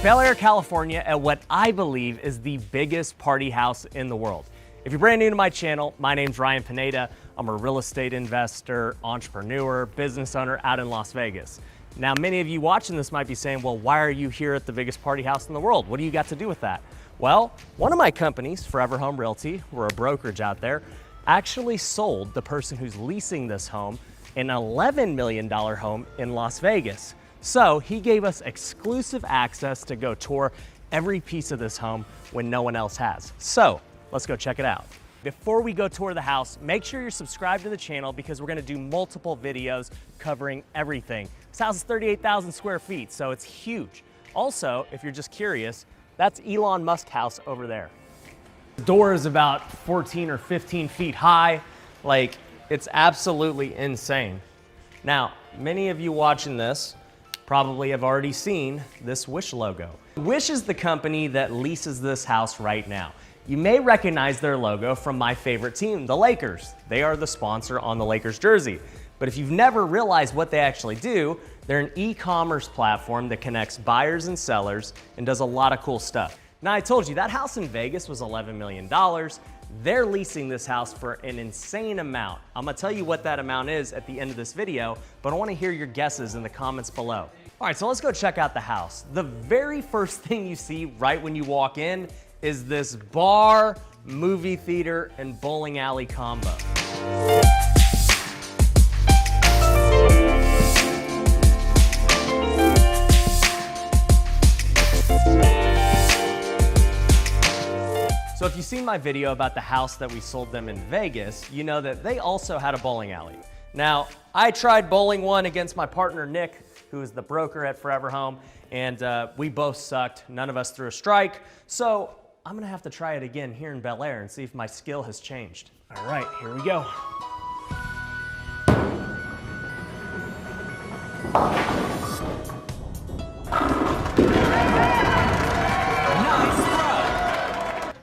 Bel Air, California, at what I believe is the biggest party house in the world. If you're brand new to my channel, my name's Ryan Pineda. I'm a real estate investor, entrepreneur, business owner out in Las Vegas. Now, many of you watching this might be saying, well, why are you here at the biggest party house in the world? What do you got to do with that? Well, one of my companies, Forever Home Realty, we're a brokerage out there, actually sold the person who's leasing this home an $11 million home in Las Vegas. So he gave us exclusive access to go tour every piece of this home when no one else has. So let's go check it out. Before we go tour the house, make sure you're subscribed to the channel because we're gonna do multiple videos covering everything. This house is 38,000 square feet, so it's huge. Also, if you're just curious, that's Elon Musk's house over there. The door is about 14 or 15 feet high. Like, it's absolutely insane. Now, many of you watching this probably have already seen this Wish logo. Wish is the company that leases this house right now. You may recognize their logo from my favorite team, the Lakers. They are the sponsor on the Lakers jersey. But if you've never realized what they actually do, they're an e-commerce platform that connects buyers and sellers and does a lot of cool stuff. Now, I told you that house in Vegas was $11 million. They're leasing this house for an insane amount. I'm gonna tell you what that amount is at the end of this video, but I wanna hear your guesses in the comments below. All right, so let's go check out the house. The very first thing you see right when you walk in is this bar, movie theater, and bowling alley combo. So if you've seen my video about the house that we sold them in Vegas, you know that they also had a bowling alley. Now, I tried bowling one against my partner, Nick, who is the broker at Forever Home, and we both sucked. None of us threw a strike. So I'm gonna have to try it again here in Bel Air and see if my skill has changed. All right, here we go.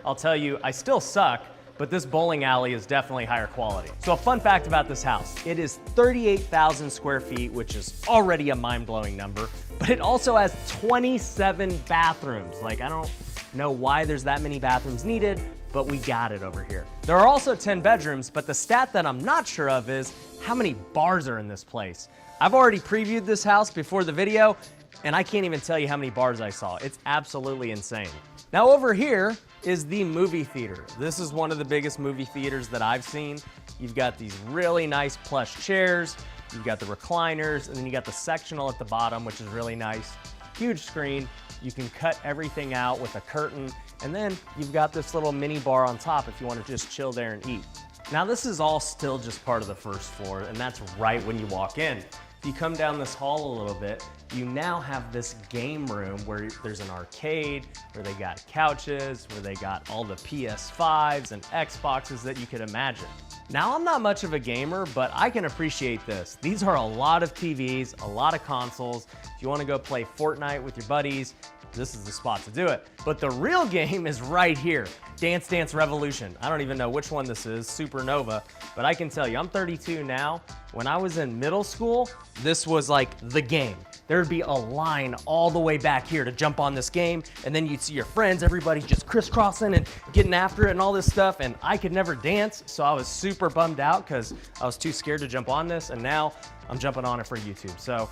I'll tell you, I still suck, but this bowling alley is definitely higher quality. So a fun fact about this house, it is 38,000 square feet, which is already a mind-blowing number, but it also has 27 bathrooms. Like, I don't know why there's that many bathrooms needed, but we got it over here. There are also 10 bedrooms, but the stat that I'm not sure of is how many bars are in this place. I've already previewed this house before the video, and I can't even tell you how many bars I saw. It's absolutely insane. Now over here is the movie theater. This is one of the biggest movie theaters that I've seen. You've got these really nice plush chairs, you've got the recliners, and then you got the sectional at the bottom, which is really nice. Huge screen, you can cut everything out with a curtain, and then you've got this little mini bar on top if you want to just chill there and eat. Now this is all still just part of the first floor, and that's right when you walk in. If you come down this hall a little bit, you now have this game room where there's an arcade, where they got couches, where they got all the PS5s and Xboxes that you could imagine. Now, I'm not much of a gamer, but I can appreciate this. These are a lot of TVs, a lot of consoles. If you want to go play Fortnite with your buddies, this is the spot to do it. But the real game is right here, Dance Dance Revolution. I don't even know which one this is, Supernova, but I can tell you, I'm 32 now. When I was in middle school, this was like the game. There'd be a line all the way back here to jump on this game, and then you'd see your friends, everybody just crisscrossing and getting after it and all this stuff, and I could never dance, so I was super bummed out because I was too scared to jump on this, and now I'm jumping on it for YouTube. So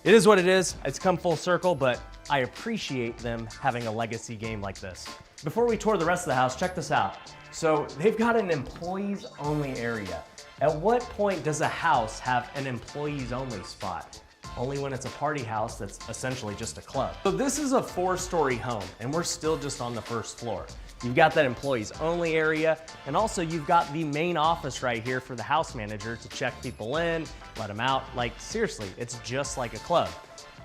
it is what it is. It's come full circle, but I appreciate them having a legacy game like this. Before we tour the rest of the house, check this out. So they've got an employees only area. At what point does a house have an employees only spot? Only when it's a party house that's essentially just a club. So this is a 4-story home, and we're still just on the first floor. You've got that employees only area, and also you've got the main office right here for the house manager to check people in, let them out. Like, seriously, it's just like a club.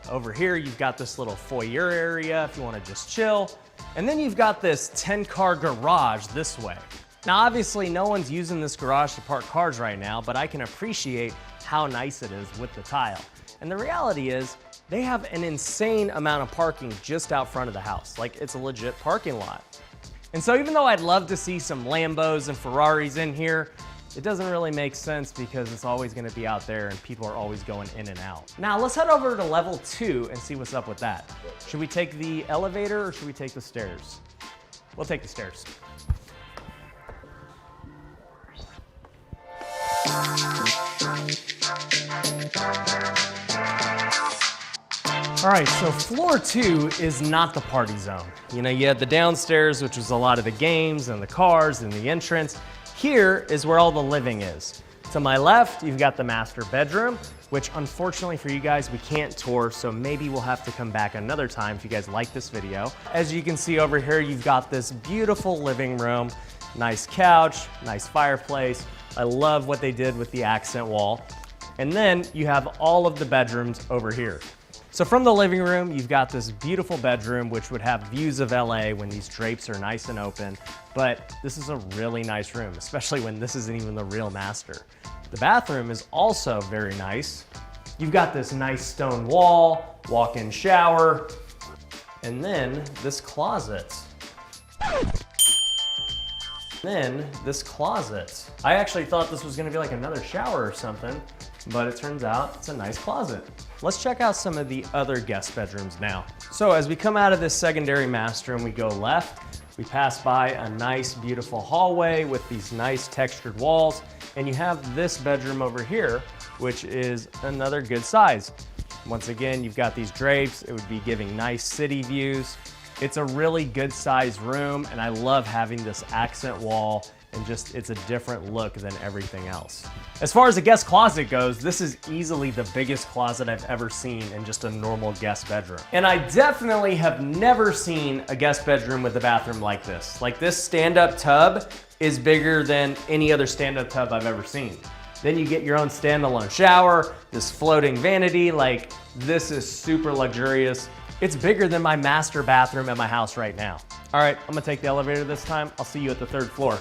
Over here, you've got this little foyer area if you want to just chill. And then you've got this 10-car garage this way. Now, obviously, no one's using this garage to park cars right now, but I can appreciate how nice it is with the tile. And the reality is, they have an insane amount of parking just out front of the house. Like, it's a legit parking lot. And so even though I'd love to see some Lambos and Ferraris in here, it doesn't really make sense because it's always gonna be out there and people are always going in and out. Now let's head over to level 2 and see what's up with that. Should we take the elevator or should we take the stairs? We'll take the stairs. All right, so floor 2 is not the party zone. You know, you had the downstairs, which was a lot of the games and the cars and the entrance. Here is where all the living is. To my left, you've got the master bedroom, which unfortunately for you guys, we can't tour, so maybe we'll have to come back another time if you guys like this video. As you can see over here, you've got this beautiful living room, nice couch, nice fireplace. I love what they did with the accent wall. And then you have all of the bedrooms over here. So from the living room, you've got this beautiful bedroom, which would have views of LA when these drapes are nice and open. But this is a really nice room, especially when this isn't even the real master. The bathroom is also very nice. You've got this nice stone wall, walk-in shower, and then this closet. I actually thought this was gonna be like another shower or something, but it turns out it's a nice closet. Let's check out some of the other guest bedrooms now. So as we come out of this secondary master and we go left, we pass by a nice, beautiful hallway with these nice textured walls, and you have this bedroom over here, which is another good size. Once again, you've got these drapes. It would be giving nice city views. It's a really good sized room, and I love having this accent wall and just, it's a different look than everything else. As far as the guest closet goes, this is easily the biggest closet I've ever seen in just a normal guest bedroom. And I definitely have never seen a guest bedroom with a bathroom like this. Like this stand-up tub is bigger than any other stand-up tub I've ever seen. Then you get your own standalone shower, this floating vanity, like this is super luxurious. It's bigger than my master bathroom at my house right now. All right, I'm gonna take the elevator this time. I'll see you at the 3rd floor.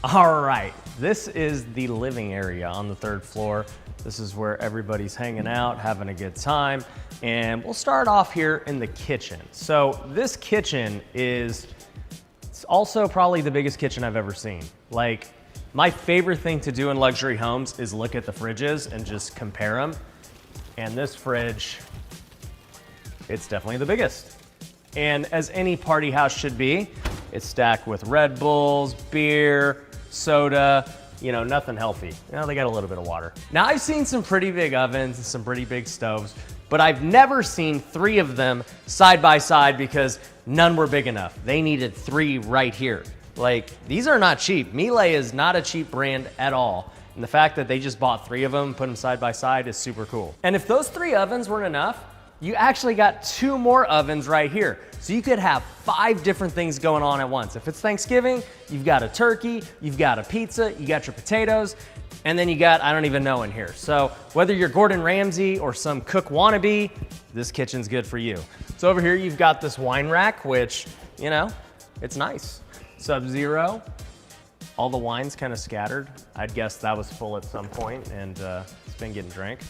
All right, this is the living area on the 3rd floor. This is where everybody's hanging out, having a good time. And we'll start off here in the kitchen. So this kitchen is also probably the biggest kitchen I've ever seen. Like, my favorite thing to do in luxury homes is look at the fridges and just compare them. And this fridge, it's definitely the biggest. And as any party house should be, it's stacked with Red Bulls, beer, soda, you know, nothing healthy. You know, they got a little bit of water. Now, I've seen some pretty big ovens and some pretty big stoves, but I've never seen 3 of them side by side because none were big enough. They needed 3 right here. Like, these are not cheap. Miele is not a cheap brand at all. And the fact that they just bought 3 of them, put them side by side is super cool. And if those 3 ovens weren't enough, you actually got 2 more ovens right here. So you could have 5 different things going on at once. If it's Thanksgiving, you've got a turkey, you've got a pizza, you got your potatoes, and then you got, I don't even know in here. So whether you're Gordon Ramsay or some cook wannabe, this kitchen's good for you. So over here, you've got this wine rack, which, you know, it's nice. Sub-Zero, all the wine's kind of scattered. I'd guess that was full at some point and it's been getting drank.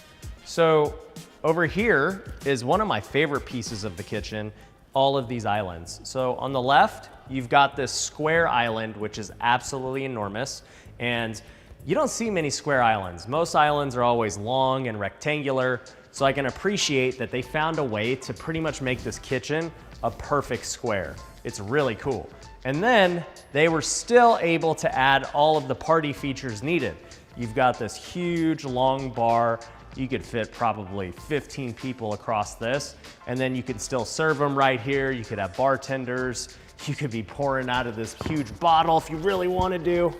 So over here is one of my favorite pieces of the kitchen, all of these islands. So on the left, you've got this square island, which is absolutely enormous. And you don't see many square islands. Most islands are always long and rectangular. So I can appreciate that they found a way to pretty much make this kitchen a perfect square. It's really cool. And then they were still able to add all of the party features needed. You've got this huge long bar. You could fit probably 15 people across this, and then you could still serve them right here. You could have bartenders. You could be pouring out of this huge bottle if you really want to do.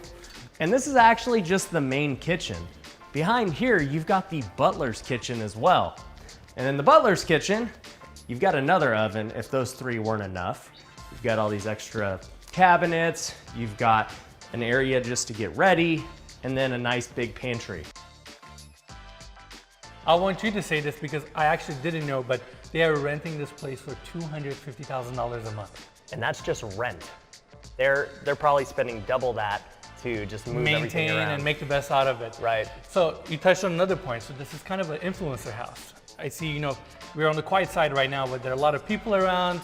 And this is actually just the main kitchen. Behind here, you've got the butler's kitchen as well. And in the butler's kitchen, you've got another oven if those 3 weren't enough. You've got all these extra cabinets. You've got an area just to get ready, and then a nice big pantry. I want you to say this because I actually didn't know, but they are renting this place for $250,000 a month. And that's just rent. They're probably spending double that to just move everything around. Maintain and make the best out of it. Right. So you touched on another point. So this is kind of an influencer house. I see, you know, we're on the quiet side right now, but there are a lot of people around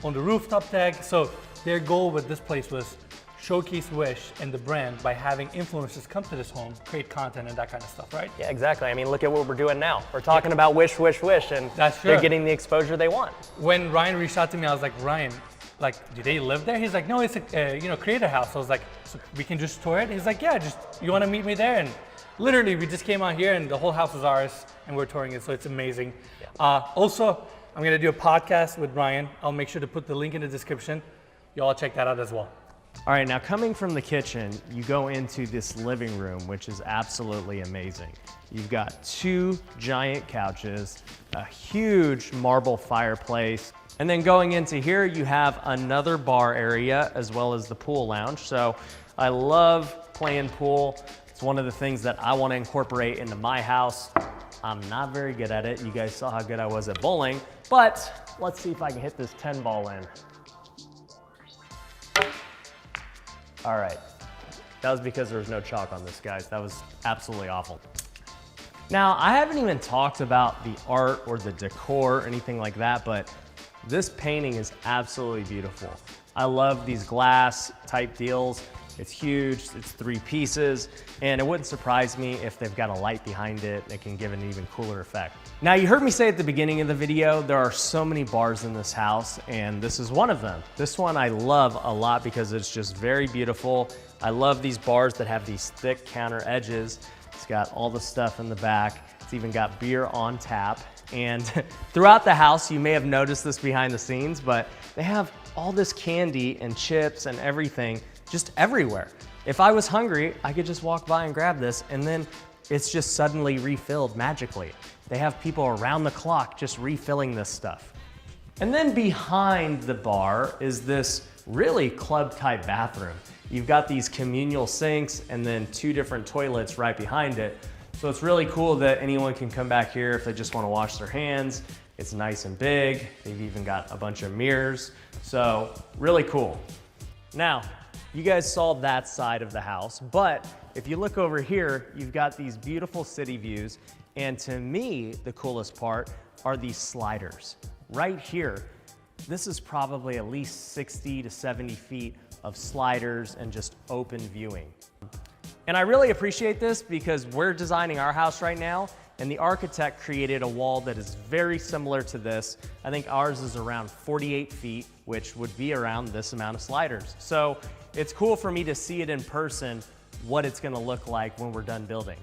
on the rooftop deck. So their goal with this place was showcase Wish and the brand by having influencers come to this home, create content and that kind of stuff, right? Yeah, exactly. I mean, look at what we're doing now. We're talking about Wish, Wish, Wish, and That's true. they're getting the exposure they want. When Ryan reached out to me, I was like, Ryan, like, do they live there? He's like, no, it's a you know, creator house. I was like, so we can just tour it? He's like, yeah, just, you want to meet me there? And literally, we just came out here and the whole house is ours and we're touring it, so it's amazing. Yeah. Also, I'm gonna do a podcast with Ryan. I'll make sure to put the link in the description. You all check that out as well. All right, now coming from the kitchen, you go into this living room, which is absolutely amazing. You've got 2 giant couches, a huge marble fireplace, and then going into here, you have another bar area as well as the pool lounge. So I love playing pool. It's one of the things that I want to incorporate into my house. I'm not very good at it. You guys saw how good I was at bowling, but let's see if I can hit this 10 ball in. All right, that was because there was no chalk on this, guys. That was absolutely awful. Now, I haven't even talked about the art or the decor or anything like that, but this painting is absolutely beautiful. I love these glass type deals. It's huge, it's 3 pieces, and it wouldn't surprise me if they've got a light behind it that can give it an even cooler effect. Now, you heard me say at the beginning of the video, there are so many bars in this house, and this is one of them. This one I love a lot because it's just very beautiful. I love these bars that have these thick counter edges. It's got all the stuff in the back. It's even got beer on tap. And throughout the house, you may have noticed this behind the scenes, but they have all this candy and chips and everything just everywhere. If I was hungry, I could just walk by and grab this, and then it's just suddenly refilled magically. They have people around the clock just refilling this stuff. And then behind the bar is this really club type bathroom. You've got these communal sinks and then 2 different toilets right behind it. So it's really cool that anyone can come back here if they just want to wash their hands. It's nice and big. They've even got a bunch of mirrors. So really cool. Now, you guys saw that side of the house, but if you look over here, you've got these beautiful city views. And to me, the coolest part are these sliders. Right here, this is probably at least 60 to 70 feet of sliders and just open viewing. And I really appreciate this because we're designing our house right now, and the architect created a wall that is very similar to this. I think ours is around 48 feet, which would be around this amount of sliders. So it's cool for me to see it in person, what it's gonna look like when we're done building.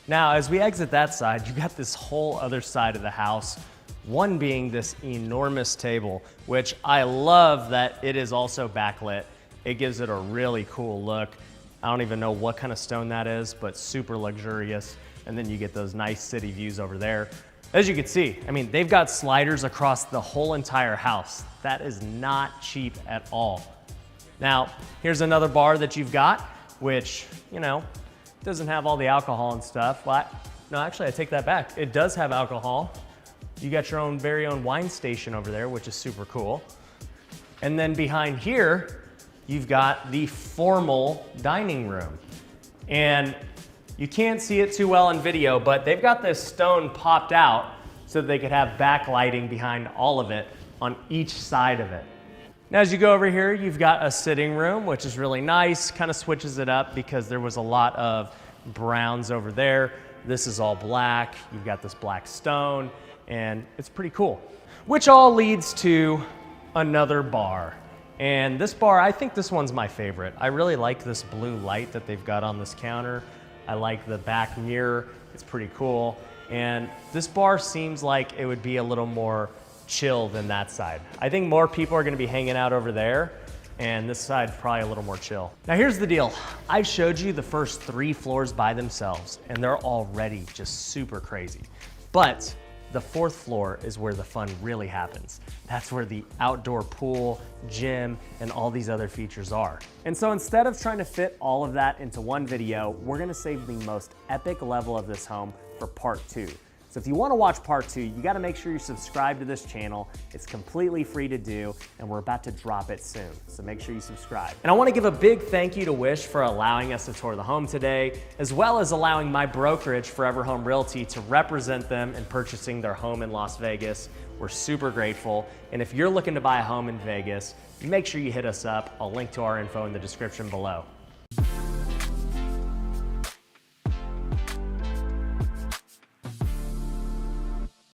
Now, as we exit that side, you've got this whole other side of the house, one being this enormous table, which I love that it is also backlit. It gives it a really cool look. I don't even know what kind of stone that is, but super luxurious. And then you get those nice city views over there. As you can see, I mean, they've got sliders across the whole entire house. That is not cheap at all. Now, here's another bar that you've got, which, you know, doesn't have all the alcohol and stuff. But no, actually, I take that back. It does have alcohol. You got your own very own wine station over there, which is super cool. And then behind here, you've got the formal dining room. And you can't see it too well in video, but they've got this stone popped out so that they could have backlighting behind all of it on each side of it. Now, as you go over here, you've got a sitting room, which is really nice, kind of switches it up because there was a lot of browns over there. This is all black. You've got this black stone, and it's pretty cool. Which all leads to another bar. And this bar, I think this one's my favorite. I really like this blue light that they've got on this counter. I like the back mirror, it's pretty cool. And this bar seems like it would be a little more chill than that side. I think more people are gonna be hanging out over there, and this side's probably a little more chill. Now here's the deal. I showed you the first 3 floors by themselves, and they're already just super crazy. But the 4th floor is where the fun really happens. That's where the outdoor pool, gym, and all these other features are. And so instead of trying to fit all of that into one video, we're gonna save the most epic level of this home for part 2. So if you want to watch part 2, you got to make sure you subscribe to this channel. It's completely free to do, and we're about to drop it soon. So make sure you subscribe. And I want to give a big thank you to Wish for allowing us to tour the home today, as well as allowing my brokerage, Forever Home Realty, to represent them in purchasing their home in Las Vegas. We're super grateful. And if you're looking to buy a home in Vegas, make sure you hit us up. I'll link to our info in the description below.